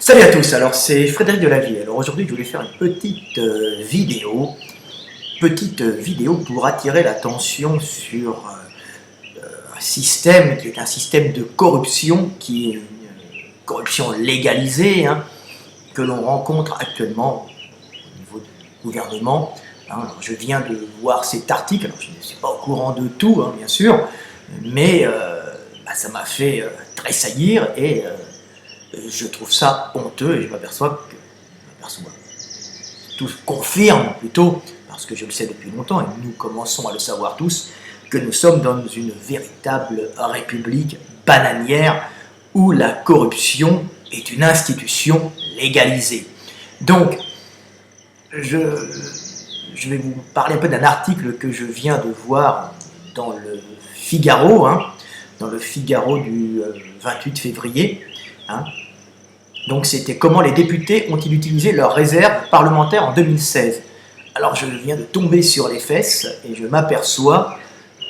Salut à tous, alors c'est Frédéric Delavier. Alors aujourd'hui je voulais faire une petite vidéo pour attirer l'attention sur un système qui est un système de corruption, qui est une corruption légalisée, que l'on rencontre actuellement au niveau du gouvernement. Alors, je viens de voir cet article, alors je ne suis pas au courant de tout bien sûr, mais ça m'a fait tressaillir et je trouve ça honteux et je m'aperçois, tout confirme plutôt, parce que je le sais depuis longtemps et nous commençons à le savoir tous, que nous sommes dans une véritable république bananière où la corruption est une institution légalisée. Donc, je vais vous parler un peu d'un article que je viens de voir dans le Figaro, du 28 février. Donc c'était comment les députés ont-ils utilisé leurs réserves parlementaires en 2016. Alors je viens de tomber sur les fesses et je m'aperçois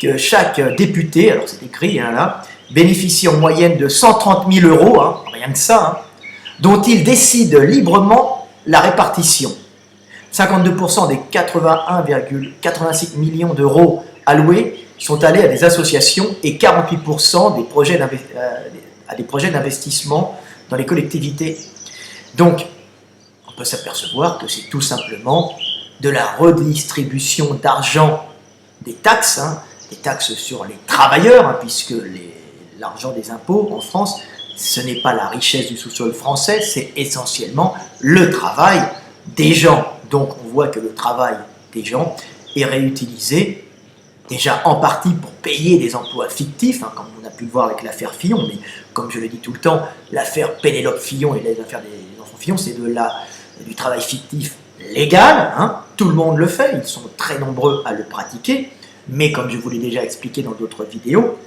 que chaque député, alors c'est écrit là, bénéficie en moyenne de 130 000 euros, rien que ça, dont il décide librement la répartition. 52% des 81,86 millions d'euros alloués sont allés à des associations et 48% à des projets d'investissement dans les collectivités. Donc, on peut s'apercevoir que c'est tout simplement de la redistribution d'argent des taxes sur les travailleurs, puisque l'argent des impôts en France, ce n'est pas la richesse du sous-sol français, c'est essentiellement le travail des gens. Donc, on voit que le travail des gens est réutilisé déjà en partie pour payer des emplois fictifs, comme on a pu le voir avec l'affaire Fillon, mais comme je le dis tout le temps, l'affaire Pénélope Fillon et l'affaire des enfants Fillon, c'est du travail fictif légal, tout le monde le fait, ils sont très nombreux à le pratiquer, mais comme je vous l'ai déjà expliqué dans d'autres vidéos,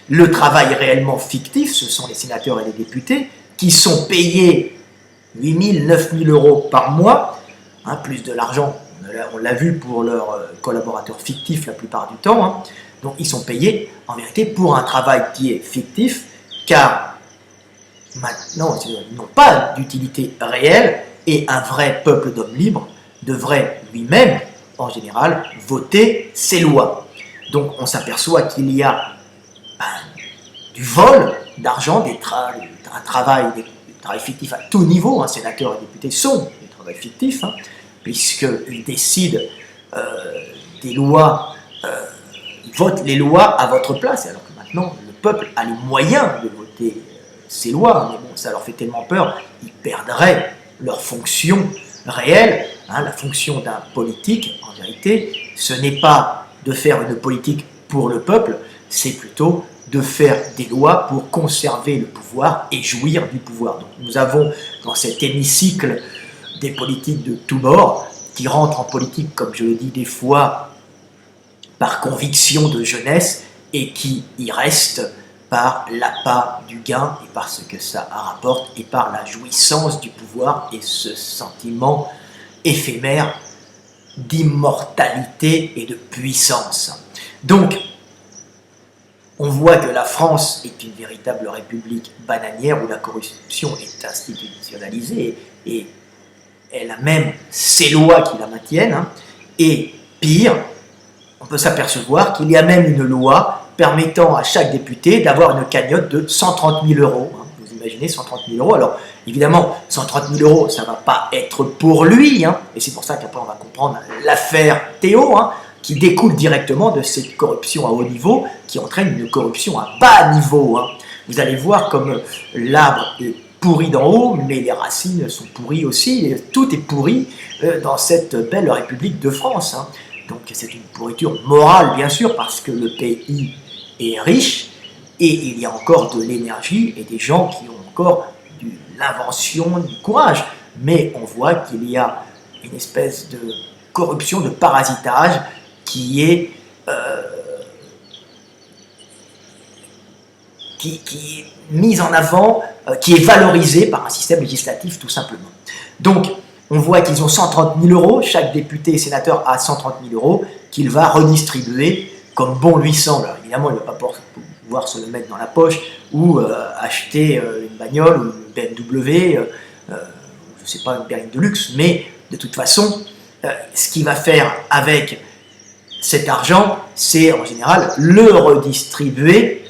le travail réellement fictif, ce sont les sénateurs et les députés qui sont payés 8 000, 9 000 euros par mois, plus de l'argent. On l'a vu pour leurs collaborateurs fictifs la plupart du temps. Donc ils sont payés en vérité pour un travail qui est fictif, car maintenant ils n'ont pas d'utilité réelle et un vrai peuple d'hommes libres devrait lui-même, en général, voter ses lois. Donc on s'aperçoit qu'il y a du vol d'argent, des travail fictifs à tout niveau. Sénateurs et députés sont des travails fictifs, puisqu'ils décident des lois, ils votent les lois à votre place, alors que maintenant le peuple a les moyens de voter ces lois, mais bon, ça leur fait tellement peur, ils perdraient leur fonction réelle. La fonction d'un politique, en vérité, ce n'est pas de faire une politique pour le peuple, c'est plutôt de faire des lois pour conserver le pouvoir et jouir du pouvoir. Donc nous avons dans cet hémicycle des politiques de tous bords, qui rentrent en politique, comme je le dis des fois, par conviction de jeunesse, et qui y restent par l'appât du gain, et par ce que ça rapporte, et par la jouissance du pouvoir, et ce sentiment éphémère d'immortalité et de puissance. Donc, on voit que la France est une véritable république bananière, où la corruption est institutionnalisée, et elle a même ses lois qui la maintiennent, et pire, on peut s'apercevoir qu'il y a même une loi permettant à chaque député d'avoir une cagnotte de 130 000 euros. Vous imaginez 130 000 euros, alors évidemment 130 000 euros ça ne va pas être pour lui, et c'est pour ça qu'après on va comprendre l'affaire Théo, qui découle directement de cette corruption à haut niveau, qui entraîne une corruption à bas niveau. Vous allez voir comme l'arbre est pourri d'en haut, mais les racines sont pourries aussi, et tout est pourri dans cette belle République de France. Donc c'est une pourriture morale, bien sûr, parce que le pays est riche, et il y a encore de l'énergie, et des gens qui ont encore de l'invention, du courage. Mais on voit qu'il y a une espèce de corruption, de parasitage, qui est mise en avant, qui est valorisée par un système législatif tout simplement. Donc, on voit qu'ils ont 130 000 euros, chaque député et sénateur a 130 000 euros qu'il va redistribuer comme bon lui semble. Alors, évidemment, il ne va pas pouvoir se le mettre dans la poche ou acheter une bagnole ou une BMW je ne sais pas, une berline de luxe, mais de toute façon, ce qu'il va faire avec cet argent, c'est en général le redistribuer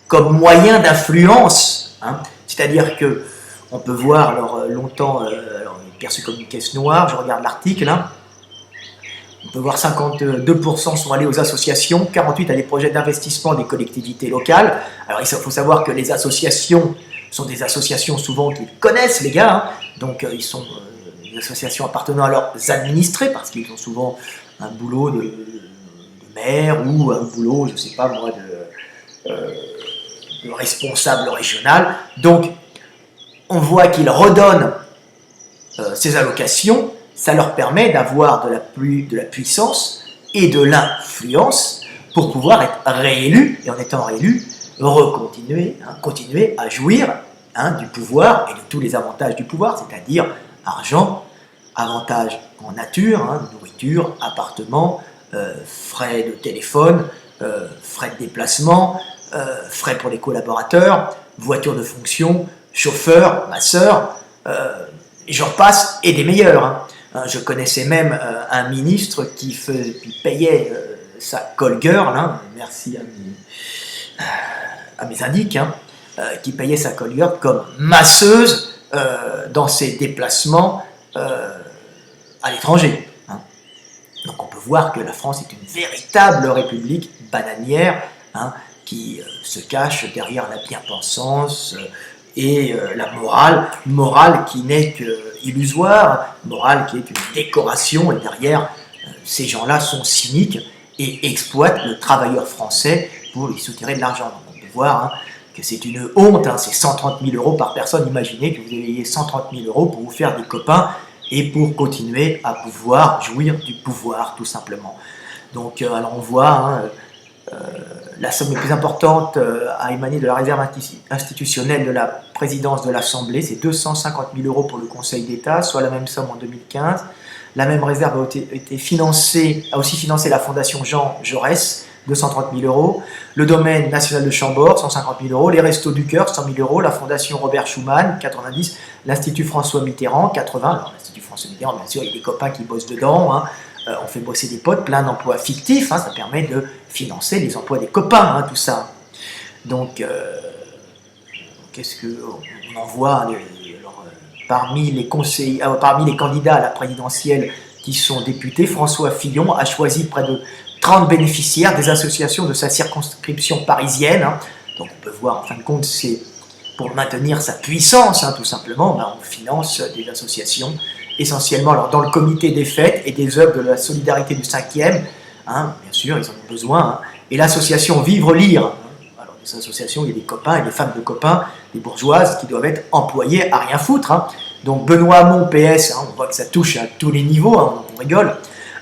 comme moyen d'influence. Hein. C'est-à-dire que on peut voir, alors longtemps, alors, il est perçu comme une caisse noire, je regarde l'article, hein. On peut voir 52% sont allés aux associations, 48% à des projets d'investissement des collectivités locales. Alors il faut savoir que les associations sont des associations souvent qu'ils connaissent, les gars, hein. Donc ils sont des associations appartenant à leurs administrés, parce qu'ils ont souvent un boulot de maire ou un boulot, je ne sais pas moi, de responsable régional. Donc on voit qu'ils redonnent ces allocations. Ça leur permet d'avoir de la puissance et de l'influence pour pouvoir être réélus, et en étant réélus, continuer à jouir du pouvoir et de tous les avantages du pouvoir, c'est-à-dire argent, avantages en nature, nourriture, appartement, frais de téléphone, frais de déplacement, frais pour les collaborateurs, voiture de fonction, chauffeur, masseur, et j'en passe, et des meilleurs. Hein. Je connaissais même un ministre qui payait sa call girl, hein, merci à mes indices, hein, qui payait sa call girl comme masseuse dans ses déplacements à l'étranger. Hein. Donc on peut voir que la France est une véritable république bananière, hein, qui se cache derrière la bien-pensance et la morale qui n'est qu'illusoire, morale qui est une décoration, et derrière, ces gens-là sont cyniques et exploitent le travailleur français pour lui soutirer de l'argent. Donc on peut voir, hein, que c'est une honte, hein, c'est 130 000 euros par personne. Imaginez que vous ayez 130 000 euros pour vous faire des copains et pour continuer à pouvoir jouir du pouvoir, tout simplement. Donc alors on voit, hein, la somme la plus importante a émané de la réserve institutionnelle de la présidence de l'Assemblée, c'est 250 000 euros pour le Conseil d'État, soit la même somme en 2015. La même réserve a aussi financé la Fondation Jean Jaurès, 230 000 euros. Le domaine national de Chambord, 150 000 euros. Les Restos du Cœur, 100 000 euros. La Fondation Robert Schuman, 90. L'Institut François Mitterrand, 80. Alors l'Institut François Mitterrand, bien sûr, il y a des copains qui bossent dedans, hein. On fait bosser des potes, plein d'emplois fictifs, hein, ça permet de financer les emplois des copains, hein, tout ça. Donc, qu'est-ce qu'on en voit parmi les candidats à la présidentielle qui sont députés, François Fillon a choisi près de 30 bénéficiaires des associations de sa circonscription parisienne. Hein. Donc on peut voir, en fin de compte, c'est pour maintenir sa puissance, hein, tout simplement, ben, on finance des associations essentiellement alors, dans le comité des fêtes et des œuvres de la solidarité du 5e, hein, bien sûr, ils en ont besoin, hein, et l'association Vivre Lire. Hein. Alors, des associations, il y a des copains et des femmes de copains, des bourgeoises qui doivent être employées à rien foutre. Hein. Donc, Benoît Hamon, PS, hein, on voit que ça touche à tous les niveaux, hein, on rigole,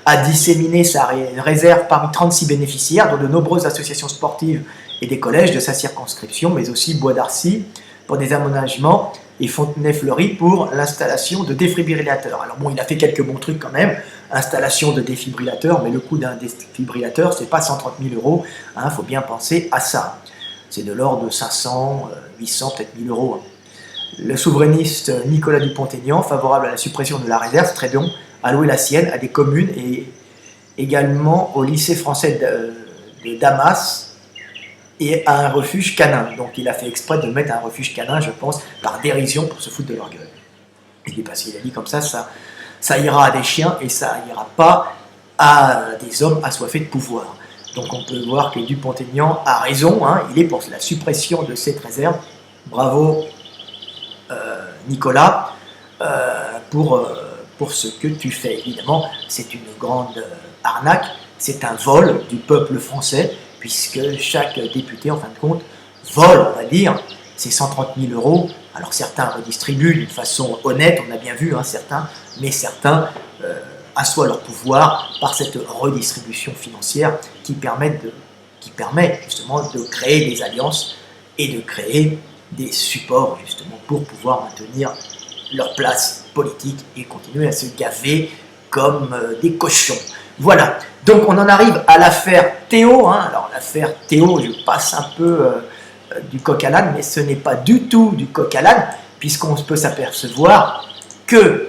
a disséminé sa réserve parmi 36 bénéficiaires, dont de nombreuses associations sportives et des collèges de sa circonscription, mais aussi Bois d'Arcy pour des aménagements et Fontenay-Fleury pour l'installation de défibrillateurs. Alors bon, il a fait quelques bons trucs quand même, installation de défibrillateurs, mais le coût d'un défibrillateur, c'est pas 130 000 euros, hein, faut bien penser à ça. C'est de l'ordre de 500, 800, peut-être 1000 euros. Hein. Le souverainiste Nicolas Dupont-Aignan, favorable à la suppression de la réserve, très bien, a loué la sienne à des communes et également au lycée français de Damas, et à un refuge canin. Donc il a fait exprès de mettre un refuge canin, je pense, par dérision pour se foutre de leur gueule. Et parce qu'il a dit comme ça ira à des chiens et ça ira pas à des hommes assoiffés de pouvoir. Donc on peut voir que Dupont-Aignan a raison, hein, il est pour la suppression de cette réserve. Bravo Nicolas pour ce que tu fais. Évidemment, c'est une grande arnaque, c'est un vol du peuple français, puisque chaque député, en fin de compte, vole, on va dire, ces 130 000 euros. Alors certains redistribuent d'une façon honnête, on a bien vu, hein, certains, mais certains assoient leur pouvoir par cette redistribution financière qui permet justement de créer des alliances et de créer des supports justement pour pouvoir maintenir leur place politique et continuer à se gaver comme des cochons. Voilà, donc on en arrive à l'affaire Théo. Hein. Alors l'affaire Théo, je passe un peu du coq à l'âne, mais ce n'est pas du tout du coq à l'âne, puisqu'on peut s'apercevoir que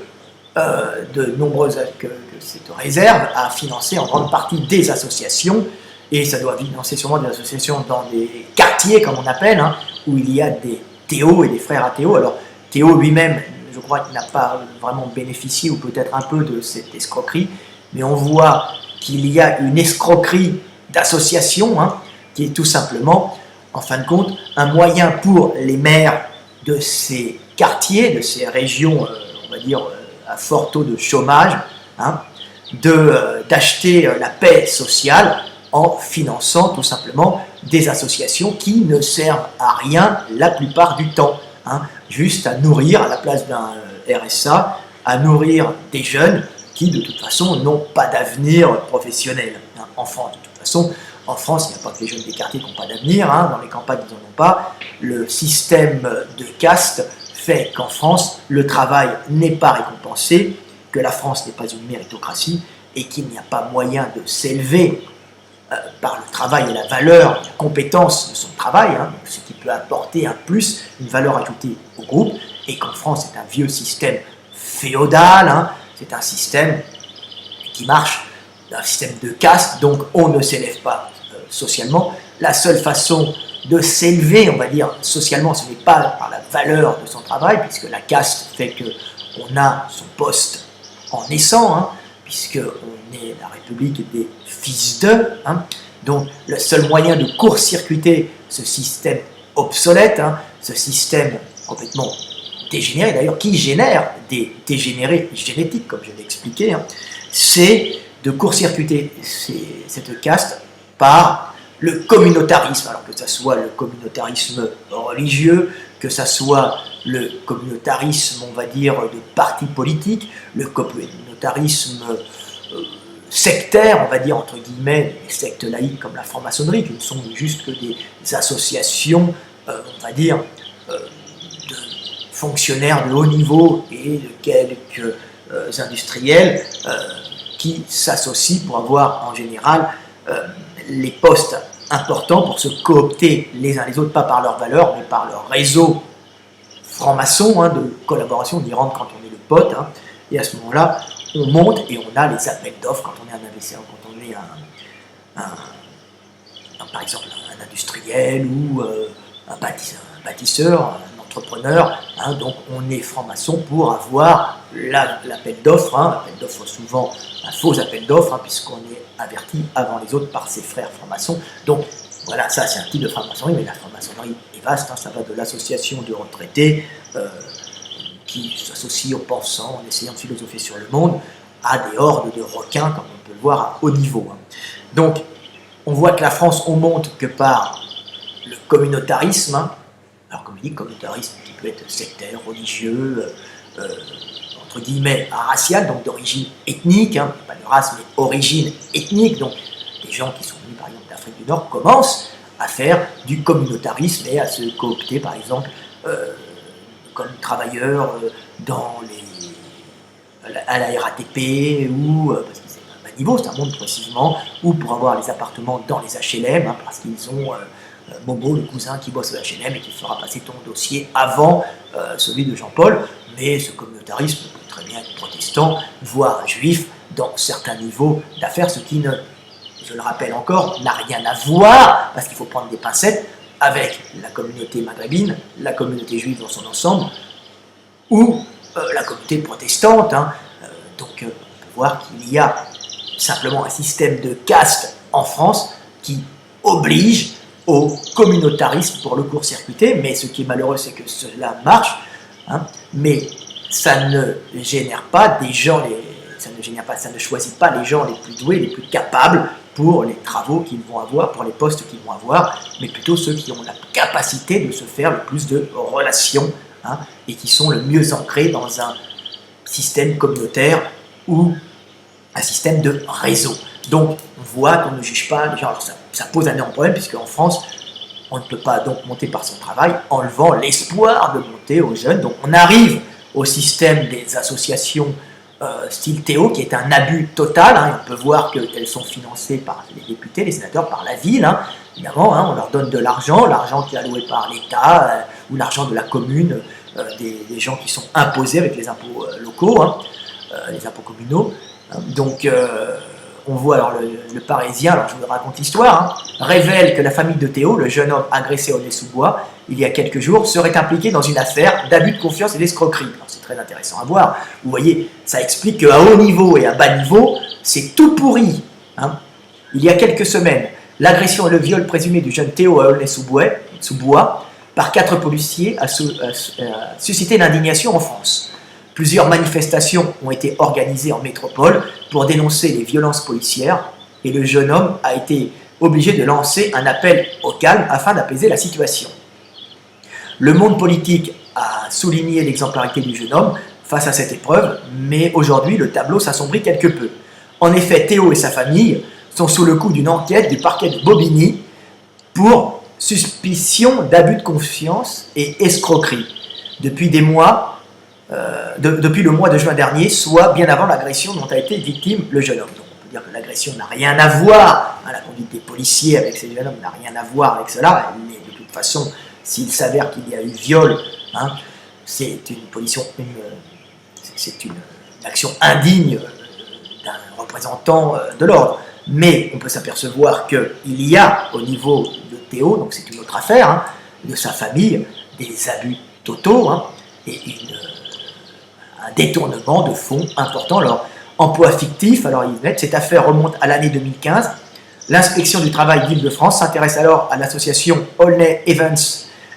que cette réserve a financé en grande partie des associations, et ça doit financer sûrement des associations dans des quartiers, comme on appelle, hein, où il y a des Théo et des frères à Théo. Alors, Théo lui-même, je crois qu'il n'a pas vraiment bénéficié, ou peut-être un peu, de cette escroquerie, mais on voit qu'il y a une escroquerie d'associations, hein, qui est tout simplement, en fin de compte, un moyen pour les maires de ces quartiers, de ces régions, on va dire, à fort taux de chômage, hein, d'acheter la paix sociale en finançant tout simplement des associations qui ne servent à rien la plupart du temps, hein, juste à nourrir, à la place d'un RSA, à nourrir des jeunes qui de toute façon n'ont pas d'avenir professionnel, hein, en France. De toute façon, en France, il n'y a pas que les jeunes des quartiers qui n'ont pas d'avenir, hein, dans les campagnes ils n'en ont pas. Le système de caste fait qu'en France, le travail n'est pas récompensé, que la France n'est pas une méritocratie et qu'il n'y a pas moyen de s'élever par le travail et la valeur, la compétence de son travail, hein, ce qui peut apporter un plus, une valeur ajoutée au groupe, et qu'en France, c'est un vieux système féodal, hein, c'est un système qui marche, un système de caste, donc on ne s'élève pas socialement. La seule façon de s'élever, on va dire, socialement, ce n'est pas par la valeur de son travail, puisque la caste fait qu'on a son poste en naissant, hein, puisqu'on est la République des fils d'eux, hein. Donc le seul moyen de court-circuiter ce système obsolète, hein, ce système complètement dégénéré, d'ailleurs qui génère des dégénérés génétiques, comme je l'ai expliqué, hein, c'est de court-circuiter cette caste par le communautarisme, alors que ce soit le communautarisme religieux, que ce soit le communautarisme, on va dire, de partis politiques, le communautarisme sectaire, on va dire, entre guillemets, les sectes laïques comme la franc-maçonnerie, qui ne sont juste que des associations, on va dire, de fonctionnaires de haut niveau et de quelques industriels qui s'associent pour avoir en général les postes importants, pour se coopter les uns les autres, pas par leur valeur, mais par leur réseau franc-maçon, hein, de collaboration. On y rentre quand on est le pote, hein, et à ce moment-là, on monte et on a les appels d'offres quand on est un investisseur, quand on est par exemple un industriel ou un bâtisseur, un entrepreneur, hein, donc on est franc-maçon pour avoir l'appel d'offres, hein, l'appel d'offres souvent un faux appel d'offres, hein, puisqu'on est averti avant les autres par ses frères francs-maçons. Donc voilà, ça c'est un type de franc-maçonnerie, mais la franc-maçonnerie est vaste, hein, ça va de l'association de retraités qui s'associent aux pensants en essayant de philosopher sur le monde, à des hordes de requins, comme on peut le voir à haut niveau, hein. Donc on voit que la France, on monte que par le communautarisme, hein. Alors comme je dis, communautarisme qui peut être sectaire, religieux, entre guillemets racial, donc d'origine ethnique, hein, pas de race mais origine ethnique, donc des gens qui sont venus par exemple d'Afrique du Nord commencent à faire du communautarisme et à se coopter par exemple comme travailleurs à la RATP ou parce que c'est un bas niveau, c'est un monde précisément, ou pour avoir les appartements dans les HLM, hein, parce qu'ils ont Momo, le cousin qui bosse au HLM et qui fera passer ton dossier avant celui de Jean-Paul. Mais ce communautarisme peut très bien être protestant, voire juif, dans certains niveaux d'affaires, ce qui ne, je le rappelle encore, n'a rien à voir, parce qu'il faut prendre des pincettes, avec la communauté maghrébine, la communauté juive dans son ensemble, ou la communauté protestante, hein. Donc on peut voir qu'il y a simplement un système de caste en France qui oblige au communautarisme pour le court-circuiter, mais ce qui est malheureux, c'est que cela marche, hein, mais ça ne génère pas des gens, ça ne choisit pas les gens les plus doués, les plus capables pour les travaux qu'ils vont avoir, pour les postes qu'ils vont avoir, mais plutôt ceux qui ont la capacité de se faire le plus de relations, hein, et qui sont le mieux ancrés dans un système communautaire ou un système de réseau. Donc on voit qu'on ne juge pas les gens. Alors ça pose un énorme problème, puisque en France, on ne peut pas donc monter par son travail, enlevant l'espoir de monter aux jeunes. Donc on arrive au système des associations style Théo, qui est un abus total, hein. On peut voir qu'elles sont financées par les députés, les sénateurs, par la ville, hein. Évidemment, hein, on leur donne de l'argent qui est alloué par l'État, ou l'argent de la commune des gens qui sont imposés avec les impôts locaux, hein, les impôts communaux. Donc, on voit alors le Parisien, alors je vous raconte l'histoire, hein, révèle que la famille de Théo, le jeune homme agressé au Aulnay-sous-Bois il y a quelques jours, serait impliqué dans une affaire d'abus de confiance et d'escroquerie. C'est très intéressant à voir. Vous voyez, ça explique qu'à haut niveau et à bas niveau, c'est tout pourri. Hein. Il y a quelques semaines, l'agression et le viol présumé du jeune Théo à Aulnay-sous-Bois par 4 policiers a suscité l'indignation en France. Plusieurs manifestations ont été organisées en métropole pour dénoncer les violences policières et le jeune homme a été obligé de lancer un appel au calme afin d'apaiser la situation. Le monde politique a souligné l'exemplarité du jeune homme face à cette épreuve, mais aujourd'hui le tableau s'assombrit quelque peu. En effet, Théo et sa famille sont sous le coup d'une enquête du parquet de Bobigny pour suspicion d'abus de confiance et escroquerie. Depuis des mois, depuis le mois de juin dernier, soit bien avant l'agression dont a été victime le jeune homme. Donc on peut dire que l'agression n'a rien à voir, hein, la conduite des policiers avec ces jeunes hommes n'a rien à voir avec cela, mais de toute façon, s'il s'avère qu'il y a eu viol, hein, c'est une action indigne d'un représentant de l'ordre. Mais on peut s'apercevoir qu'il y a au niveau de Théo, donc c'est une autre affaire, hein, de sa famille, des abus totaux, hein, et un détournement de fonds important. Alors, emploi fictif, alors cette affaire remonte à l'année 2015. L'inspection du travail d'Île-de-France s'intéresse alors à l'association Aulnay Evans,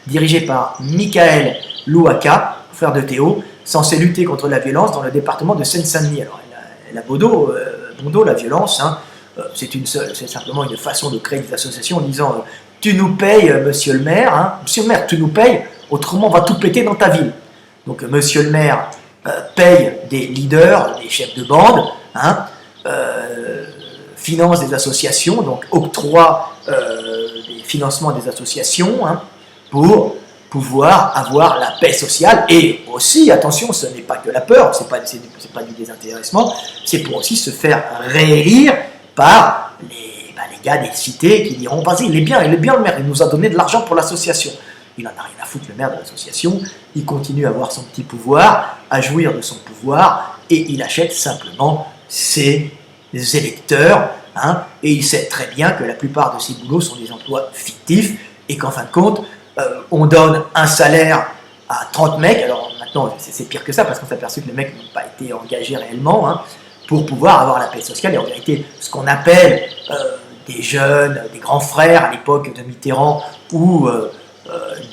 dirigée par Michael Louaka, frère de Théo, censé lutter contre la violence dans le département de Seine-Saint-Denis. Alors, elle a bon dos, la violence, hein. C'est simplement une façon de créer des associations en disant tu nous payes, monsieur le maire, hein. Monsieur le maire, tu nous payes, autrement on va tout péter dans ta ville. Donc, monsieur le maire paye des leaders, des chefs de bande, hein, finance des associations, donc octroie des financements des associations, hein, pour pouvoir avoir la paix sociale. Et aussi, attention, ce n'est pas que la peur, c'est pas du désintéressement, c'est pour aussi se faire réélire par les gars des cités qui diront vas-y, il est bien le maire, il nous a donné de l'argent pour l'association. Il n'en a rien à foutre, le maire de l'association, il continue à avoir son petit pouvoir, à jouir de son pouvoir, et il achète simplement ses électeurs, hein, et il sait très bien que la plupart de ces boulots sont des emplois fictifs, et qu'en fin de compte, on donne un salaire à 30 mecs, alors maintenant c'est pire que ça, parce qu'on s'aperçoit que les mecs n'ont pas été engagés réellement, hein, pour pouvoir avoir la paix sociale, et en vérité, ce qu'on appelle des jeunes, des grands frères à l'époque de Mitterrand, ou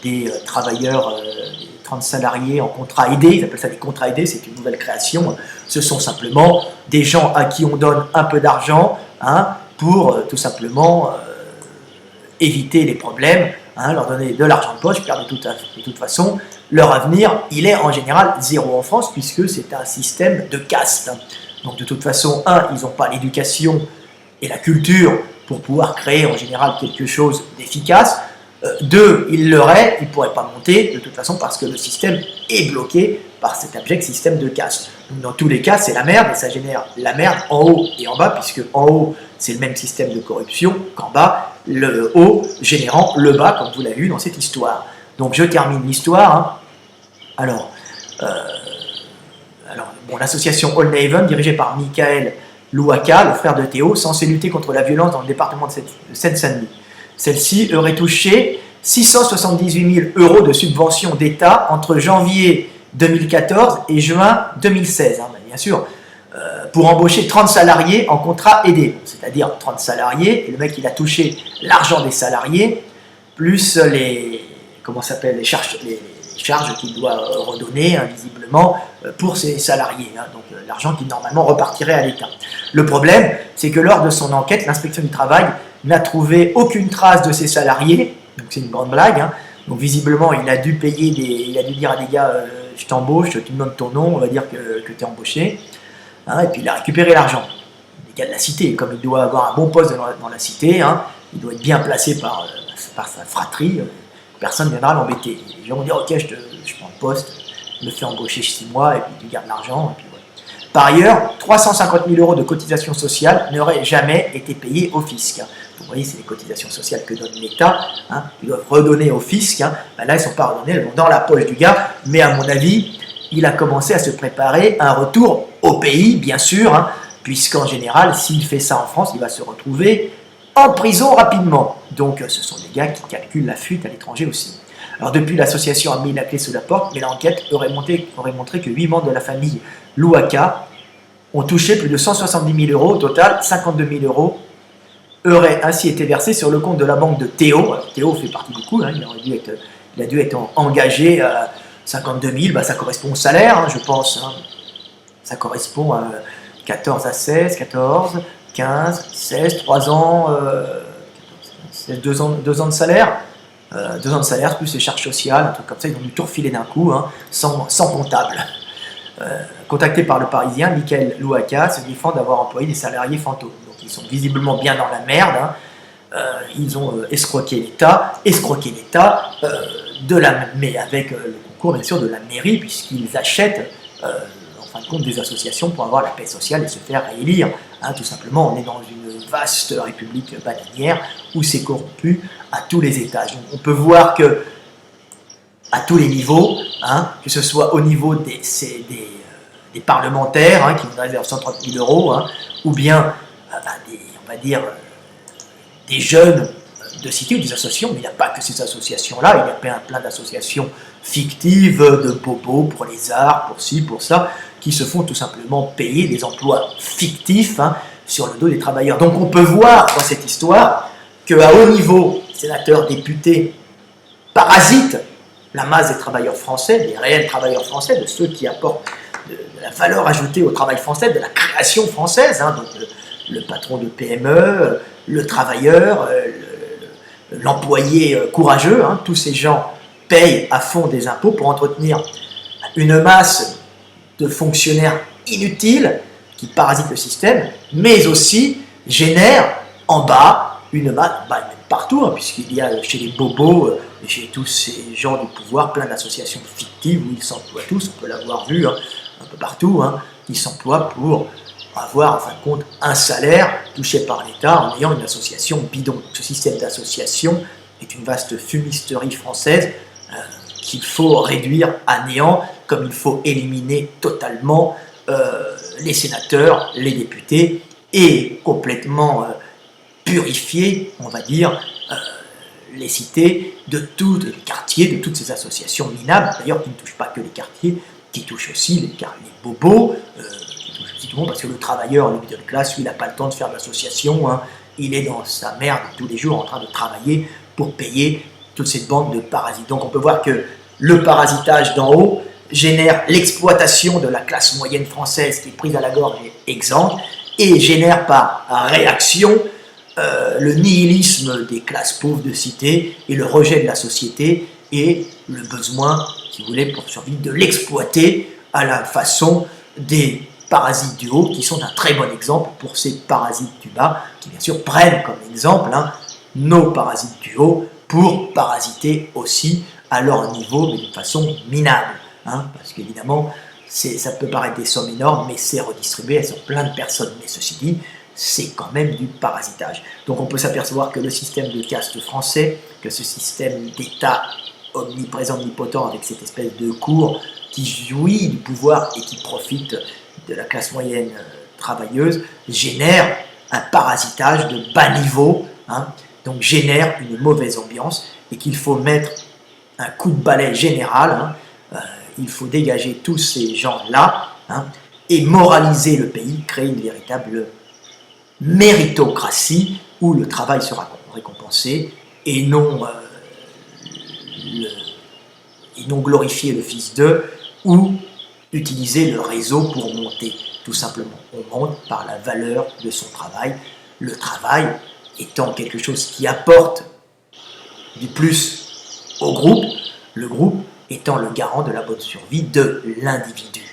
des travailleurs, des 30 salariés en contrat aidé, ils appellent ça des contrats aidés, c'est une nouvelle création, ce sont simplement des gens à qui on donne un peu d'argent, hein, pour tout simplement éviter les problèmes, hein, leur donner de l'argent de poche, car de toute façon, leur avenir, il est en général zéro en France, puisque c'est un système de caste. Donc de toute façon, ils n'ont pas l'éducation et la culture pour pouvoir créer en général quelque chose d'efficace. 2, ils l'auraient, ils ne pourraient pas monter de toute façon parce que le système est bloqué par cet abject système de caste. Donc dans tous les cas, c'est la merde et ça génère la merde en haut et en bas, puisque en haut, c'est le même système de corruption qu'en bas, le haut générant le bas, comme vous l'avez vu dans cette histoire. Donc je termine l'histoire. Hein. Alors, l'association Aulnay Evans, dirigée par Michael Louaka, le frère de Théo, censé lutter contre la violence dans le département de Seine-Saint-Denis. Celle-ci aurait touché 678 000 euros de subventions d'État entre janvier 2014 et juin 2016, hein, bien sûr, pour embaucher 30 salariés en contrat aidé, c'est-à-dire 30 salariés, et le mec il a touché l'argent des salariés, plus les charges qu'il doit redonner, hein, visiblement, pour ses salariés, hein, donc l'argent qui normalement repartirait à l'État. Le problème, c'est que lors de son enquête, l'inspection du travail n'a trouvé aucune trace de ses salariés, donc c'est une grande blague, hein. Donc visiblement il a dû dire à des gars je t'embauche, tu me donnes ton nom, on va dire que tu es embauché, hein, et puis il a récupéré l'argent. Les gars de la cité, comme il doit avoir un bon poste dans la cité, hein, il doit être bien placé par sa fratrie, personne ne viendra l'embêter. Les gens vont dire ok, je prends le poste, je me fais embaucher 6 mois et puis tu gardes l'argent. Et puis voilà. Par ailleurs, 350 000 euros de cotisation sociale n'auraient jamais été payés au fisc. vous voyez, c'est les cotisations sociales que donne l'État, hein, ils doivent redonner au fisc, hein, ben là, elles ne sont pas redonnées, elles vont dans la poche du gars, mais à mon avis, il a commencé à se préparer à un retour au pays, bien sûr, hein, puisqu'en général, s'il fait ça en France, il va se retrouver en prison rapidement. Donc, ce sont des gars qui calculent la fuite à l'étranger aussi. Alors, depuis, l'association a mis la clé sous la porte, mais l'enquête aurait montré que 8 membres de la famille Louaka ont touché plus de 170 000 euros. Au total, 52 000 euros auraient ainsi été versés sur le compte de la banque de Théo. Alors, Théo fait partie du coup, hein, il a dû être engagé à 52 000, bah, ça correspond au salaire, hein, je pense. Hein. Ça correspond à 14 à 16, 14, 15, 16, 3 ans, 2 ans de salaire. 2 ans de salaire, plus les charges sociales, un truc comme ça, ils ont dû tout refiler d'un coup, hein, sans comptable. Contacté par le Parisien, Michael Louaka se défend d'avoir employé des salariés fantômes. Donc ils sont visiblement bien dans la merde, hein. Ils ont escroqué l'État, mais avec le concours bien sûr de la mairie, puisqu'ils achètent en fin de compte des associations pour avoir la paix sociale et se faire réélire. Hein, tout simplement, on est dans une vaste république bananière où c'est corrompu à tous les étages. Donc, on peut voir que à tous les niveaux, hein, que ce soit au niveau des parlementaires, hein, qui nous réservent 130 000 euros, hein, ou bien on va dire des jeunes de cité ou des associations, mais il n'y a pas que ces associations-là, il y a plein d'associations fictives, de bobos pour les arts, pour ci, pour ça, qui se font tout simplement payer des emplois fictifs, hein, sur le dos des travailleurs. Donc on peut voir dans cette histoire qu'à haut niveau, sénateurs, députés parasitent la masse des travailleurs français, des réels travailleurs français, de ceux qui apportent de la valeur ajoutée au travail français, de la création française, hein, donc le patron de PME, le travailleur, l'employé courageux, hein, tous ces gens payent à fond des impôts pour entretenir une masse de fonctionnaires inutiles qui parasitent le système, mais aussi génèrent en bas une masse, même partout, hein, puisqu'il y a chez les bobos, chez tous ces gens du pouvoir, plein d'associations fictives où ils s'emploient tous, on peut l'avoir vu, hein, un peu partout, hein, ils s'emploient pour avoir en fin de compte un salaire touché par l'État en ayant une association bidon. Donc, ce système d'association est une vaste fumisterie française qu'il faut réduire à néant, comme il faut éliminer totalement les sénateurs, les députés, et complètement purifier, on va dire, les cités de tous les quartiers, de toutes ces associations minables, d'ailleurs qui ne touchent pas que les quartiers, qui touchent aussi les bobos, tout le monde, parce que le travailleur, le middle class, lui, il n'a pas le temps de faire de l'association, hein. Il est dans sa merde tous les jours en train de travailler pour payer toute cette bande de parasites. Donc on peut voir que le parasitage d'en haut génère l'exploitation de la classe moyenne française qui est prise à la gorge et exempte, et génère par réaction le nihilisme des classes pauvres de cité et le rejet de la société et le besoin, si vous voulez, pour survivre, de l'exploiter à la façon des parasites du haut, qui sont un très bon exemple pour ces parasites du bas, qui bien sûr prennent comme exemple, hein, nos parasites du haut pour parasiter aussi à leur niveau, mais d'une façon minable. Hein, parce qu'évidemment, ça peut paraître des sommes énormes, mais c'est redistribué sur plein de personnes. Mais ceci dit, c'est quand même du parasitage. Donc on peut s'apercevoir que le système de caste français, que ce système d'État omniprésent, omnipotent, avec cette espèce de cour qui jouit du pouvoir et qui profite de la classe moyenne travailleuse, génère un parasitage de bas niveau, hein, donc génère une mauvaise ambiance, et qu'il faut mettre un coup de balai général, hein, il faut dégager tous ces gens-là, hein, et moraliser le pays, créer une véritable méritocratie où le travail sera récompensé et non glorifier le fils d'eux ou utiliser le réseau pour monter. Tout simplement, on monte par la valeur de son travail, le travail étant quelque chose qui apporte du plus au groupe, le groupe étant le garant de la bonne survie de l'individu.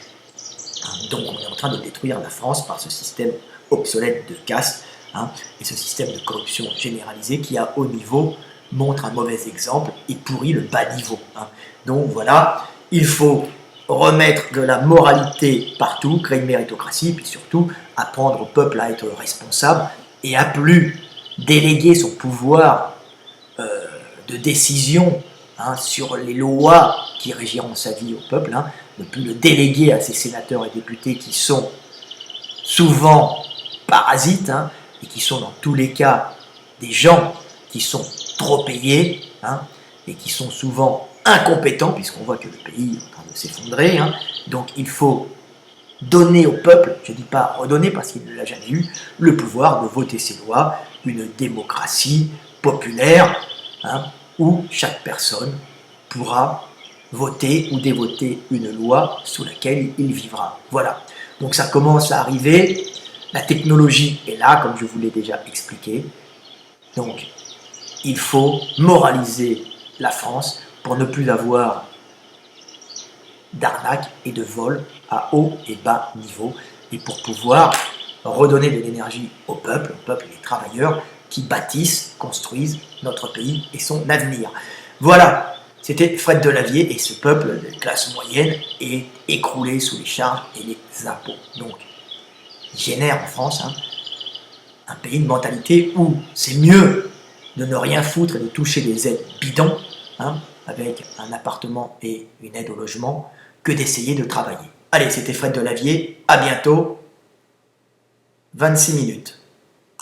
Donc on est en train de détruire la France par ce système obsolète de caste, hein, et ce système de corruption généralisée qui à haut niveau montre un mauvais exemple et pourrit le bas niveau. Hein. Donc voilà, il faut remettre de la moralité partout, créer une méritocratie, puis surtout apprendre au peuple à être responsable et à plus déléguer son pouvoir de décision sur les lois qui régiront sa vie au peuple, ne plus le déléguer à ses sénateurs et députés qui sont souvent parasites et qui sont dans tous les cas des gens qui sont trop payés et qui sont souvent incompétents, puisqu'on voit que le pays est en train de s'effondrer. Donc il faut donner au peuple, je ne dis pas redonner parce qu'il ne l'a jamais eu, le pouvoir de voter ses lois, une démocratie populaire où chaque personne pourra voter ou dévoter une loi sous laquelle il vivra. Voilà. Donc ça commence à arriver, la technologie est là, comme je vous l'ai déjà expliqué. Donc il faut moraliser la France pour ne plus avoir d'arnaque et de vol à haut et bas niveau, et pour pouvoir redonner de l'énergie au peuple et les travailleurs qui bâtissent, construisent notre pays et son avenir. Voilà, c'était Fred Delavier, et ce peuple de classe moyenne est écroulé sous les charges et les impôts. Donc, il génère en France un pays de mentalité où c'est mieux de ne rien foutre et de toucher des aides bidons, avec un appartement et une aide au logement, que d'essayer de travailler. Allez, c'était Fred Delavier, à bientôt, 26 minutes.